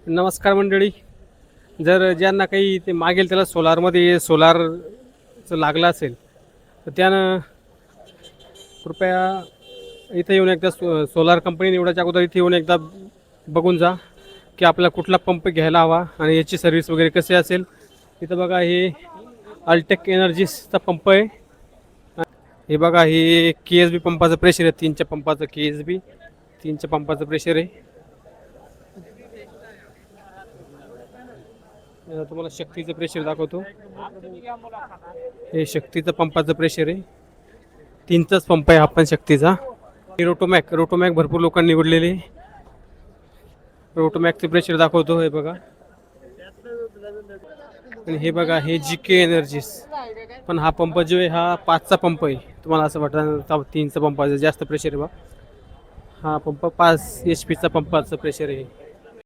नमस्कार मंडळी. जर ज्यांना काही ते मागेल त्याला सोलारचं लागलं असेल तर त्यानं कृपया इथे येऊन एकदा सोलार कंपनी निवडायच्या अगोदर इथे येऊन एकदा बघून जा की आपल्याला कुठला पंप घ्यायला हवा आणि याची सर्व्हिस वगैरे कशी असेल. इथं बघा हे अल्टेक एनर्जीसचा पंप आहे. हे बघा हे KSB पंपाचं प्रेशर आहे. 3च्या पंपाचं KSB 3च्या पंपाचं प्रेशर आहे. तुम्हाला शक्तीचं प्रेशर दाखवतो. हे शक्तीचं पंपाचं प्रेशर आहे. 3चाच पंप आहे हा पण शक्तीचा. रोटोमॅक भरपूर लोकांनी निवडलेले. रोटोमॅकचं प्रेशर दाखवतो. हे बघा आणि हे बघा हे GK एनर्जीस. पण हा पंप जो आहे हा 5चा पंप आहे. तुम्हाला असं वाटतं 3चा पंपाचं जास्त प्रेशर आहे बा. हा पंप 5 HP चा पंपाचं प्रेशर आहे.